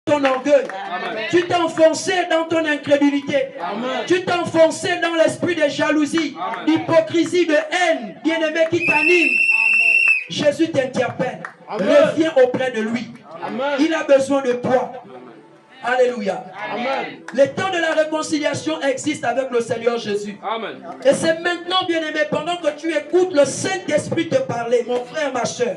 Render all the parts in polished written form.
ton orgueil. Amen. Tu t'es enfoncé dans ton incrédulité. Amen. Tu t'es enfoncé dans l'esprit de jalousie, d'hypocrisie, de haine, bien-aimé qui t'anime. Jésus t'interpelle. Reviens auprès de lui. Amen. Il a besoin de toi. Alléluia. Amen. Le temps de la réconciliation existe avec le Seigneur Jésus. Amen. Et c'est maintenant, bien-aimé, pendant que tu écoutes le Saint-Esprit te parler, mon frère, ma soeur,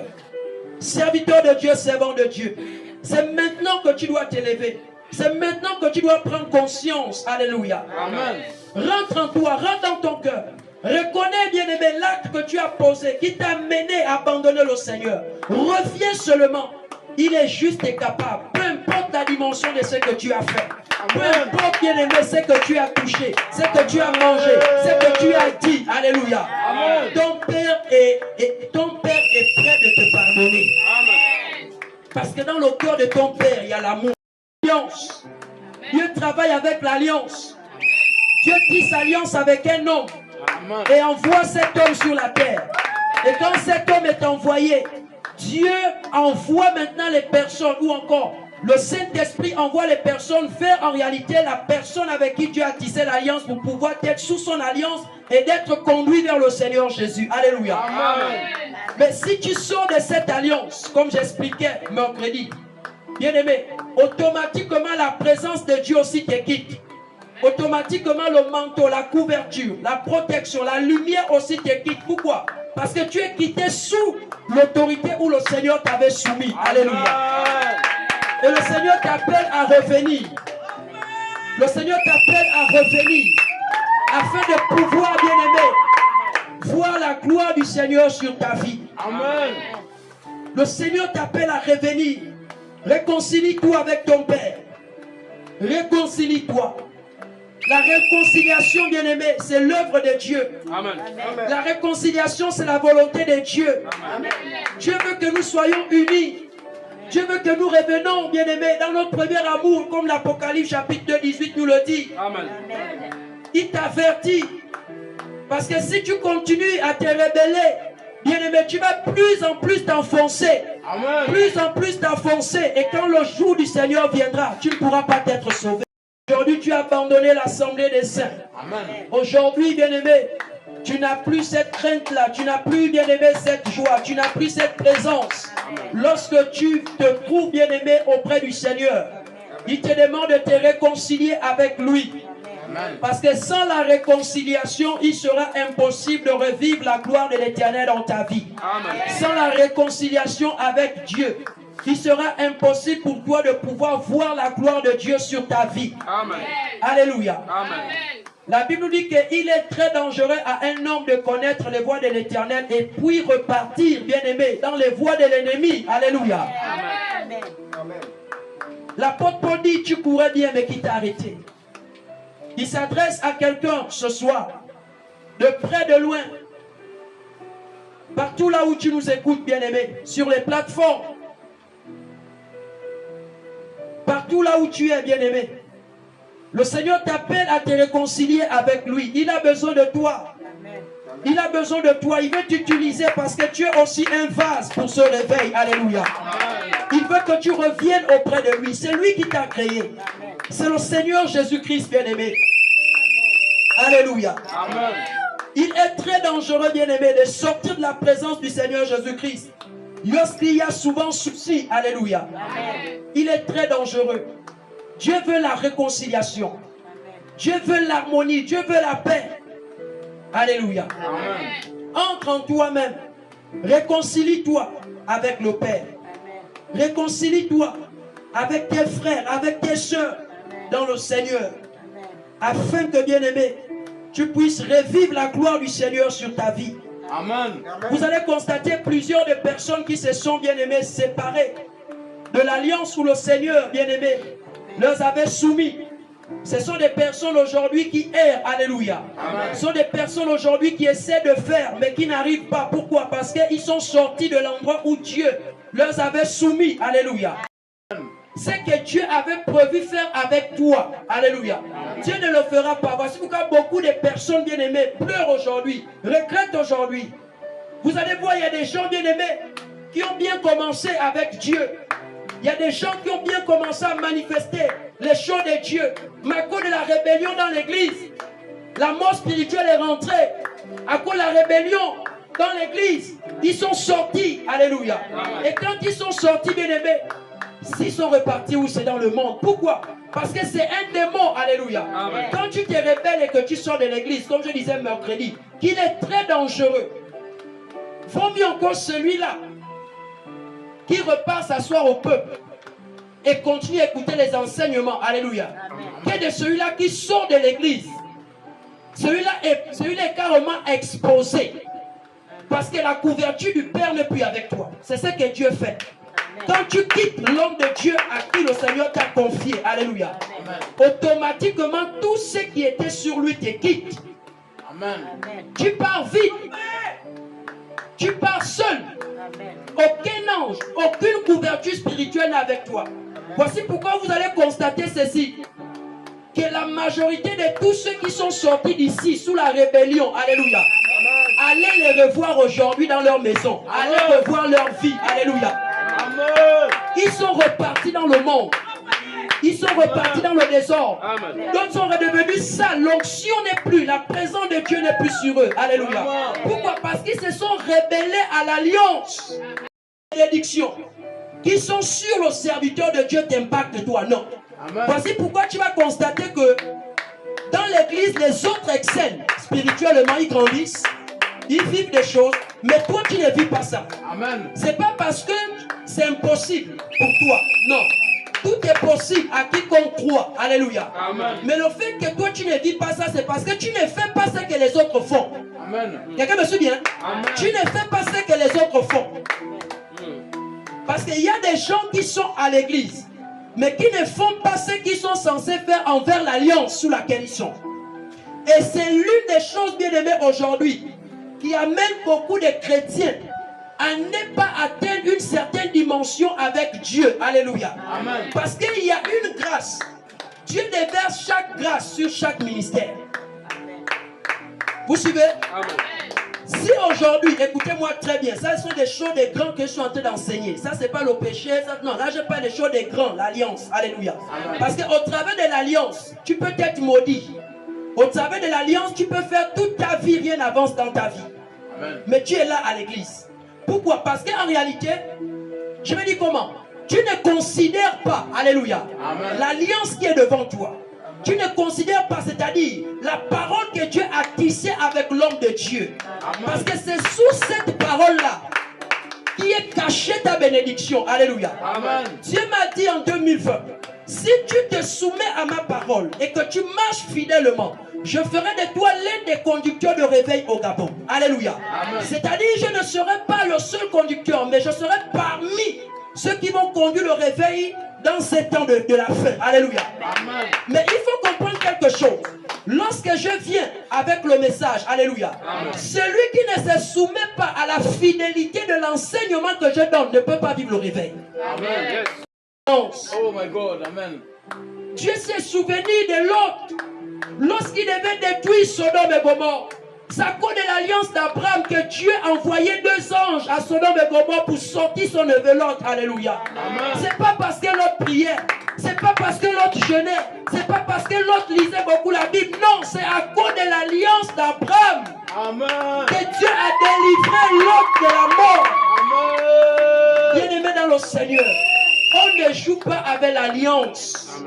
serviteur de Dieu, servant de Dieu, c'est maintenant que tu dois t'élever. C'est maintenant que tu dois prendre conscience. Alléluia. Amen. Rentre en toi, rentre dans ton cœur. Reconnais, bien-aimé, l'acte que tu as posé qui t'a mené à abandonner le Seigneur. Reviens seulement. Il est juste et capable. Peu importe la dimension de ce que tu as fait. Peu importe, bien-aimé, ce que tu as touché, ce que tu as mangé, ce que tu as dit. Alléluia. Amen. Ton Père est prêt de te pardonner. Amen. Parce que dans le cœur de ton Père, il y a l'amour. L'alliance. Dieu travaille avec l'alliance. Dieu tisse alliance avec un homme. Et envoie cet homme sur la terre. Et quand cet homme est envoyé, Dieu envoie maintenant les personnes, ou encore le Saint-Esprit envoie les personnes vers en réalité la personne avec qui Dieu a tissé l'alliance pour pouvoir être sous son alliance et d'être conduit vers le Seigneur Jésus. Alléluia. Amen. Mais si tu sors de cette alliance, comme j'expliquais mercredi, bien aimé, automatiquement la présence de Dieu aussi te quitte. Automatiquement le manteau, la couverture, la protection, la lumière aussi te quitte. Pourquoi? Parce que tu es quitté sous l'autorité où le Seigneur t'avait soumis. Alléluia. Et le Seigneur t'appelle à revenir. Le Seigneur t'appelle à revenir. Afin de pouvoir, bien aimé, voir la gloire du Seigneur sur ta vie. Amen. Le Seigneur t'appelle à revenir. Réconcilie-toi avec ton Père. Réconcilie-toi. La réconciliation, bien-aimé, c'est l'œuvre de Dieu. Amen. La réconciliation, c'est la volonté de Dieu. Amen. Dieu veut que nous soyons unis. Dieu veut que nous revenons, bien-aimés, dans notre premier amour, comme l'Apocalypse chapitre 2, 18 nous le dit. Amen. Il t'avertit. Parce que si tu continues à te rebeller, bien-aimé, tu vas plus en plus t'enfoncer. Plus en plus t'enfoncer. Et quand le jour du Seigneur viendra, tu ne pourras pas être sauvé. Aujourd'hui, tu as abandonné l'assemblée des saints. Aujourd'hui, bien-aimé, tu n'as plus cette crainte-là. Tu n'as plus, bien-aimé, cette joie. Tu n'as plus cette présence. Lorsque tu te trouves, bien-aimé, auprès du Seigneur, il te demande de te réconcilier avec lui. Parce que sans la réconciliation, il sera impossible de revivre la gloire de l'Éternel dans ta vie. Sans la réconciliation avec Dieu, il sera impossible pour toi de pouvoir voir la gloire de Dieu sur ta vie. Amen. Alléluia. Amen. La Bible nous dit qu'il est très dangereux à un homme de connaître les voies de l'Éternel et puis repartir, bien-aimé, dans les voies de l'ennemi. Alléluia. Amen. L'apôtre Paul dit, tu courais bien, mais qui t'a arrêté? Il s'adresse à quelqu'un ce soir, de près, de loin, partout là où tu nous écoutes, bien-aimé, sur les plateformes, partout là où tu es, bien-aimé. Le Seigneur t'appelle à te réconcilier avec lui. Il a besoin de toi. Il a besoin de toi. Il veut t'utiliser parce que tu es aussi un vase pour ce réveil. Alléluia. Il veut que tu reviennes auprès de lui. C'est lui qui t'a créé. C'est le Seigneur Jésus-Christ, bien-aimé. Alléluia. Amen. Il est très dangereux, bien-aimé, de sortir de la présence du Seigneur Jésus-Christ. Lorsqu'il y a souvent souci. Alléluia. Amen. Il est très dangereux. Dieu veut la réconciliation. Dieu veut l'harmonie. Dieu veut la paix. Alléluia. Amen. Entre en toi-même. Réconcilie-toi avec le Père. Réconcilie-toi avec tes frères, avec tes soeurs dans le Seigneur. Afin que, bien-aimé, tu puisses revivre la gloire du Seigneur sur ta vie. Amen. Vous allez constater plusieurs de personnes qui se sont, bien-aimées, séparées de l'alliance où le Seigneur, bien-aimé, leur avait soumis. Ce sont des personnes aujourd'hui qui errent. Alléluia. Amen. Ce sont des personnes aujourd'hui qui essaient de faire, mais qui n'arrivent pas. Pourquoi? Parce qu'ils sont sortis de l'endroit où Dieu leur avait soumis. Alléluia. Ce que Dieu avait prévu faire avec toi. Alléluia. Dieu ne le fera pas. Voici pourquoi beaucoup de personnes bien-aimées pleurent aujourd'hui, regrettent aujourd'hui. Vous allez voir, il y a des gens bien-aimés qui ont bien commencé avec Dieu. Il y a des gens qui ont bien commencé à manifester les choses de Dieu. Mais à cause de la rébellion dans l'église, la mort spirituelle est rentrée. À cause de la rébellion dans l'église, ils sont sortis. Alléluia. Et quand ils sont sortis, bien aimés, s'ils sont repartis où c'est dans le monde. Pourquoi? Parce que c'est un démon. Alléluia. Quand tu te rebelles et que tu sors de l'église, comme je disais mercredi, qu'il est très dangereux. Vaut mieux encore celui-là qui repart s'asseoir au peuple et continue à écouter les enseignements. Alléluia. Que de celui-là qui sort de l'église. Celui-là est carrément exposé. Parce que la couverture du Père n'est plus avec toi. C'est ce que Dieu fait. Quand tu quittes l'homme de Dieu à qui le Seigneur t'a confié, alléluia, automatiquement tout ce qui était sur lui te quitte. Amen. Tu pars vite. Tu pars seul. Aucun ange, aucune couverture spirituelle n'est avec toi. Voici pourquoi vous allez constater ceci. Que la majorité de tous ceux qui sont sortis d'ici sous la rébellion, alléluia, allez les revoir aujourd'hui dans leur maison. Allez revoir leur vie, alléluia. Ils sont repartis dans le monde. Ils sont repartis dans le désordre. D'autres sont redevenus sales. L'onction n'est plus. La présence de Dieu n'est plus sur eux. Alléluia. Pourquoi? Parce qu'ils se sont rebellés à l'alliance. Bénédiction. Qui sont sur le serviteur de Dieu t'impactent toi. Non. Voici pourquoi tu vas constater que dans l'église, les autres excellent. Spirituellement, ils grandissent. Ils vivent des choses. Mais toi, tu ne vis pas ça. C'est pas parce que c'est impossible pour toi. Non. Tout est possible à quiconque croit. Alléluia. Amen. Mais le fait que toi tu ne vis pas ça, c'est parce que tu ne fais pas ce que les autres font. Quelqu'un me suit bien? Amen. Tu ne fais pas ce que les autres font. Parce qu'il y a des gens qui sont à l'église, mais qui ne font pas ce qu'ils sont censés faire envers l'alliance sous laquelle ils sont. Et c'est l'une des choses bien aimées aujourd'hui qui amène beaucoup de chrétiens à ne pas atteindre une certaine dimension avec Dieu. Alléluia. Amen. Parce qu'il y a une grâce. Dieu déverse chaque grâce sur chaque ministère. Vous suivez? Amen. Si aujourd'hui, écoutez-moi très bien, ça ce sont des choses des grands que je suis en train d'enseigner. Ça c'est pas le péché, ça, non, là je parle des choses des grands, l'alliance. Alléluia. Amen. Parce qu'au travers de l'alliance, tu peux être maudit. Au travers de l'alliance, tu peux faire toute ta vie, rien n'avance dans ta vie. Amen. Mais tu es là à l'église. Pourquoi? Parce qu'en réalité, je me dis comment? Tu ne considères pas, alléluia, l'alliance qui est devant toi. Tu ne considères pas, c'est-à-dire la parole que Dieu a tissée avec l'homme de Dieu. Amen. Parce que c'est sous cette parole-là qui est cachée ta bénédiction. Alléluia. Amen. Dieu m'a dit en 2020, si tu te soumets à ma parole et que tu marches fidèlement, je ferai de toi l'un des conducteurs de réveil au Gabon. Alléluia. C'est-à-dire, je ne serai pas le seul conducteur, mais je serai parmi ceux qui vont conduire le réveil dans ces temps de la fin. Alléluia. Amen. Mais il faut comprendre quelque chose. Lorsque je viens avec le message, alléluia, amen, celui qui ne se soumet pas à la fidélité de l'enseignement que je donne ne peut pas vivre le réveil. Amen. Oh my God, amen. Dieu s'est souvenu de l'autre lorsqu'il devait détruire Sodome et Gomorrhe. C'est à cause de l'alliance d'Abraham que Dieu a envoyé 2 anges à Sodome et Gomorrhe pour sortir son neveu Lot. Alléluia. C'est pas parce que l'autre priait, c'est pas parce que l'autre jeûnait, c'est pas parce que l'autre lisait beaucoup la Bible. Non, c'est à cause de l'alliance d'Abraham que Dieu a délivré l'autre de la mort. Bien-aimé dans le Seigneur, on ne joue pas avec l'alliance.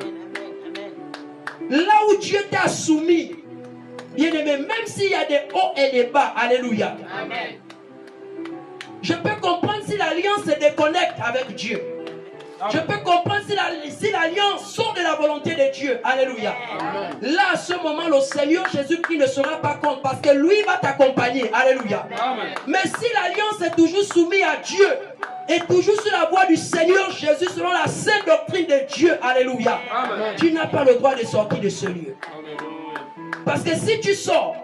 Là où Dieu t'a soumis, bien-aimé, même s'il y a des hauts et des bas, alléluia. Amen. Je peux comprendre si l'alliance se déconnecte avec Dieu. Amen. Je peux comprendre si l'alliance sort de la volonté de Dieu. Alléluia. Amen. Là, à ce moment, le Seigneur Jésus-Christ ne sera pas contre parce que lui va t'accompagner. Alléluia. Amen. Mais si l'alliance est toujours soumise à Dieu et toujours sur la voie du Seigneur Jésus selon la sainte doctrine de Dieu, alléluia, amen, tu n'as pas le droit de sortir de ce lieu. Amen. Parce que si tu sors,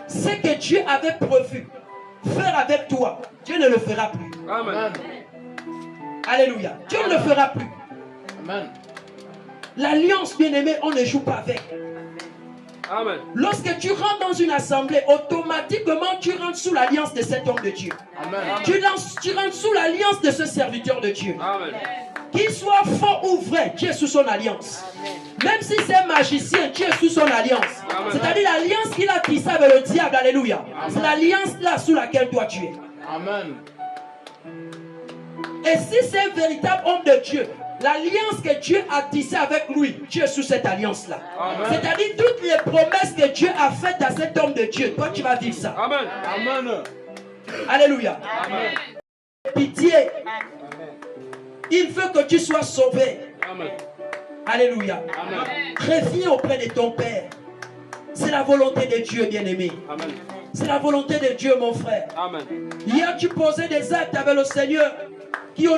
ce que Dieu avait prévu faire avec toi, Dieu ne le fera plus. Amen. Alléluia. Dieu ne le fera plus. Amen. L'alliance, bien-aimée, on ne joue pas avec. Amen. Lorsque tu rentres dans une assemblée, automatiquement tu rentres sous l'alliance de cet homme de Dieu. Amen. Tu rentres sous l'alliance l'alliance de ce serviteur de Dieu. Amen. Qu'il soit faux ou vrai, Dieu est sous son alliance. Même si c'est magicien, Dieu est sous son alliance. C'est-à-dire l'alliance qu'il a tissée avec le diable. Alléluia. C'est l'alliance là sous laquelle toi tu es. Amen. Et si c'est un véritable homme de Dieu, l'alliance que Dieu a tissée avec lui, Dieu est sous cette alliance-là. C'est-à-dire toutes les promesses que Dieu a faites à cet homme de Dieu, toi tu vas vivre ça. Amen. Amen. Alléluia. Amen. Pitié. Il veut que tu sois sauvé. Amen. Alléluia. Amen. Reviens auprès de ton Père. C'est la volonté de Dieu, bien-aimé. Amen. C'est la volonté de Dieu, mon frère. Amen. Hier, tu posais des actes avec le Seigneur.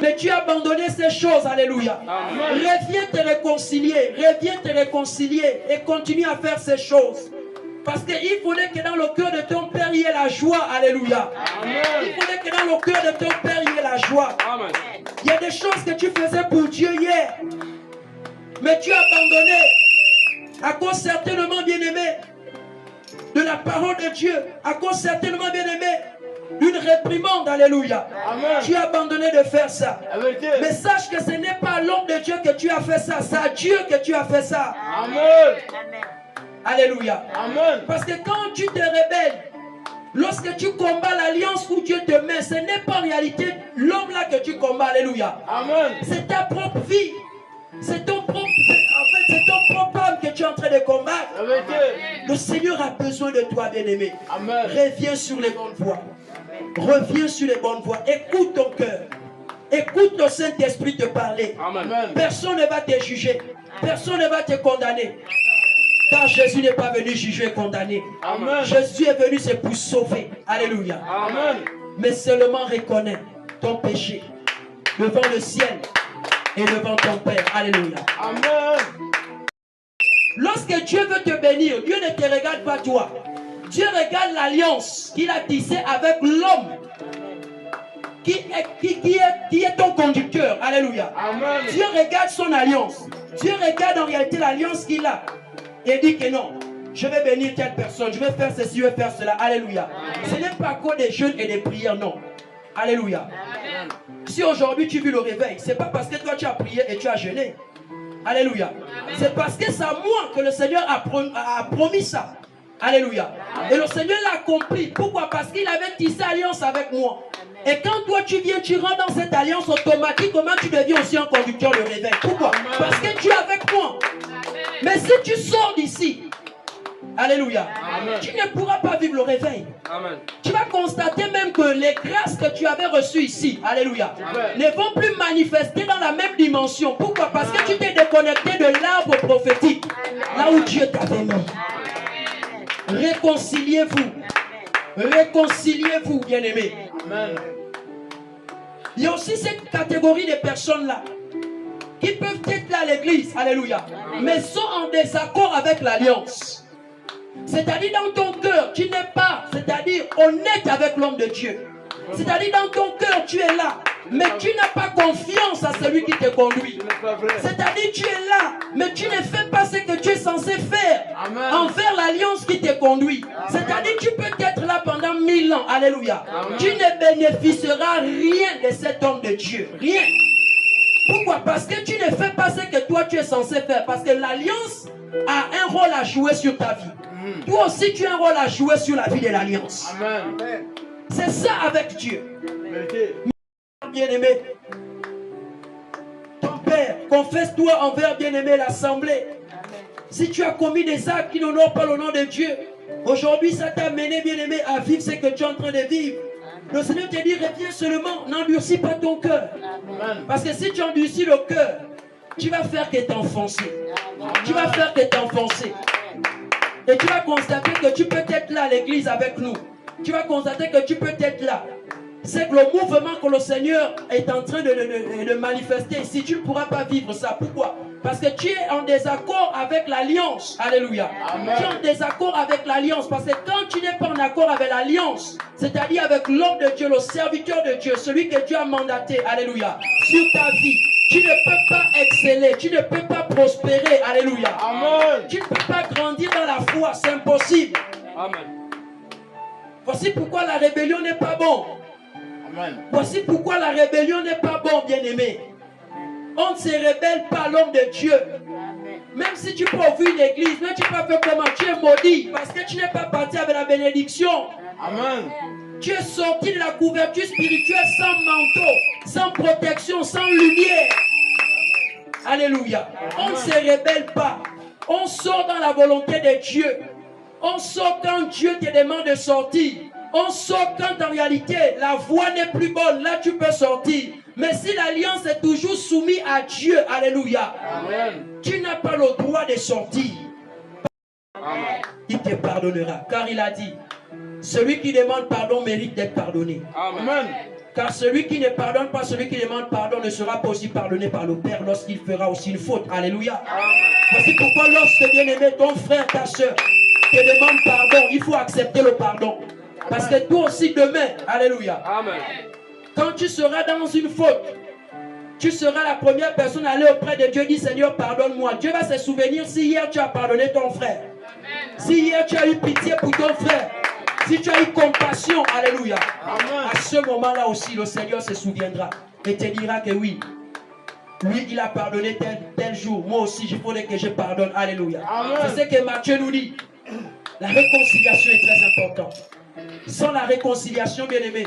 Mais tu as abandonné ces choses. Alléluia. Amen. Reviens te réconcilier. Reviens te réconcilier. Et continue à faire ces choses. Parce qu'il voulait que dans le cœur de ton Père, il y ait la joie. Alléluia. Amen. Il voulait que dans le cœur de ton Père, il y ait la joie. Amen. Il y a des choses que tu faisais pour Dieu hier. Mais tu as abandonné. À cause certainement, bien-aimé, de la parole de Dieu. À cause certainement, bien-aimé, d'une réprimande. Alléluia. Amen. Tu as abandonné de faire ça. Amen. Mais sache que ce n'est pas à l'homme de Dieu que tu as fait ça. C'est à Dieu que tu as fait ça. Amen. Alléluia. Amen. Parce que quand tu te rebelles, lorsque tu combats l'alliance où Dieu te met, ce n'est pas en réalité l'homme là que tu combats. Alléluia. Amen. C'est ta propre vie. C'est ton propre, en fait, c'est ton propre âme que tu es en train de combattre. Amen. Le Seigneur a besoin de toi, bien-aimé. Amen. Reviens sur les bonnes voies. Reviens sur les bonnes voies. Écoute ton cœur. Écoute le Saint-Esprit te parler. Amen. Personne ne va te juger. Personne ne va te condamner. Car Jésus n'est pas venu juger et condamner. Amen. Jésus est venu, c'est pour sauver. Alléluia. Amen. Mais seulement reconnais ton péché devant le ciel et devant ton Père. Alléluia. Amen. Lorsque Dieu veut te bénir, Dieu ne te regarde pas toi. Dieu regarde l'alliance qu'il a tissée avec l'homme qui est ton conducteur. Alléluia. Amen. Dieu regarde son alliance. Dieu regarde en réalité l'alliance qu'il a. Et dit que non, je vais bénir telle personne, je vais faire ceci, je vais faire cela. Alléluia. Ce n'est pas qu'au des jeûnes et des prières, non. Alléluia. Amen. Si aujourd'hui tu vis le réveil, ce n'est pas parce que toi tu as prié et tu as jeûné. Alléluia. C'est parce que c'est à moi que le Seigneur a promis ça. Alléluia. Et le Seigneur l'a compris. Pourquoi? Parce qu'il avait tissé alliance avec moi. Et quand toi tu viens, tu rentres dans cette alliance, automatiquement tu deviens aussi un conducteur de réveil. Pourquoi? Parce que tu es avec moi. Mais si tu sors d'ici, alléluia, Amen. tu ne pourras pas vivre le réveil. Amen. Tu vas constater même que les grâces que tu avais reçues ici, alléluia, Amen. ne vont plus manifester dans la même dimension. Pourquoi? Parce que tu t'es déconnecté de l'arbre prophétique, là où Dieu t'avait mis. Réconciliez-vous. Réconciliez-vous, bien-aimés. Amen. Il y a aussi cette catégorie de personnes-là qui peuvent être là à l'église, alléluia, mais sont en désaccord avec l'alliance. C'est-à-dire dans ton cœur, tu n'es pas, c'est-à-dire honnête avec l'homme de Dieu. C'est-à-dire dans ton cœur, tu es là, mais tu n'as pas confiance à celui qui te conduit. C'est-à-dire tu es là, mais tu ne fais pas ce que tu es censé faire envers l'alliance qui te conduit. C'est-à-dire tu peux être là pendant 1000 ans, alléluia. Tu ne bénéficieras rien de cet homme de Dieu, rien. Pourquoi? Parce que tu ne fais pas ce que toi tu es censé faire. Parce que l'alliance a un rôle à jouer sur ta vie. Toi aussi tu as un rôle à jouer sur la vie de l'alliance. Amen. C'est ça avec Dieu. Bien-aimé, ton Père, confesse-toi envers bien-aimé l'assemblée. Si tu as commis des actes qui n'honorent pas le nom de Dieu, aujourd'hui ça t'a mené, bien-aimé, à vivre ce que tu es en train de vivre. Le Seigneur te dit, reviens seulement, n'endurcis pas ton cœur. Parce que si tu endurcis le cœur, tu vas faire que t'enfoncer. Tu vas faire que t'enfoncer. Et tu vas constater que tu peux être là à l'église avec nous. Tu vas constater que tu peux être là. C'est que le mouvement que le Seigneur est en train de manifester ici, tu ne pourras pas vivre ça. Pourquoi? Parce que tu es en désaccord avec l'alliance. Alléluia. Amen. Tu es en désaccord avec l'alliance. Parce que quand tu n'es pas en accord avec l'alliance, c'est-à-dire avec l'homme de Dieu, le serviteur de Dieu, celui que Dieu a mandaté, alléluia, sur ta vie, tu ne peux pas exceller, tu ne peux pas prospérer, alléluia. Amen. Tu ne peux pas grandir dans la foi, c'est impossible. Amen. Voici pourquoi la rébellion n'est pas bon. Voici pourquoi la rébellion n'est pas bon, bien-aimé. On ne se rébelle pas à l'homme de Dieu. Même si tu peux ouvrir une église, mais tu peux faire comment? Tu es maudit parce que tu n'es pas parti avec la bénédiction. Amen. Tu es sorti de la couverture spirituelle sans manteau, sans protection, sans lumière. Alléluia. On ne se rébelle pas. On sort dans la volonté de Dieu. On sort quand Dieu te demande de sortir. On sort quand en réalité la voie n'est plus bonne. Là tu peux sortir. Mais si l'alliance est toujours soumise à Dieu, alléluia, Amen. tu n'as pas le droit de sortir. Amen. Il te pardonnera. Car il a dit, celui qui demande pardon mérite d'être pardonné. Amen. Car celui qui ne pardonne pas, celui qui demande pardon ne sera pas aussi pardonné par le Père lorsqu'il fera aussi une faute. Alléluia. Amen. Voici pourquoi lorsque bien aimé ton frère, ta soeur te demande pardon, il faut accepter le pardon. Parce que toi aussi demain, alléluia, Amen. quand tu seras dans une faute, tu seras la première personne à aller auprès de Dieu et dire Seigneur pardonne-moi. Dieu va se souvenir si hier tu as pardonné ton frère. Si hier tu as eu pitié pour ton frère. Si tu as eu compassion, alléluia. Amen. À ce moment-là aussi, le Seigneur se souviendra et te dira que oui, lui, il a pardonné tel jour. Moi aussi, il faudrait que je pardonne. Alléluia. C'est ce que Matthieu nous dit. La réconciliation est très importante. Sans la réconciliation, bien-aimé,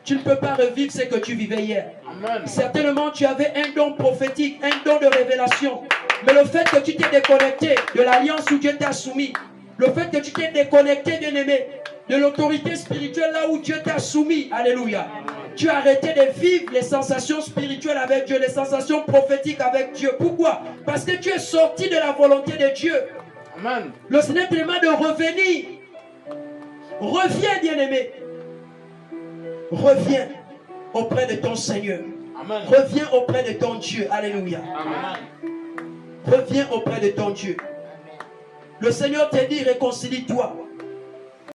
tu ne peux pas revivre ce que tu vivais hier. Amen. Certainement, tu avais un don prophétique, un don de révélation. Mais le fait que tu t'es déconnecté de l'alliance où Dieu t'a soumis, le fait que tu t'es déconnecté, bien-aimé, de l'autorité spirituelle là où Dieu t'a soumis, alléluia. Tu as arrêté de vivre les sensations spirituelles avec Dieu, les sensations prophétiques avec Dieu. Pourquoi? Parce que tu es sorti de la volonté de Dieu. Amen. Le Seigneur te demande de revenir. Reviens, bien-aimé. Reviens auprès de ton Seigneur. Amen. Reviens auprès de ton Dieu. Alléluia. Amen. Reviens auprès de ton Dieu. Le Seigneur te dit réconcilie-toi.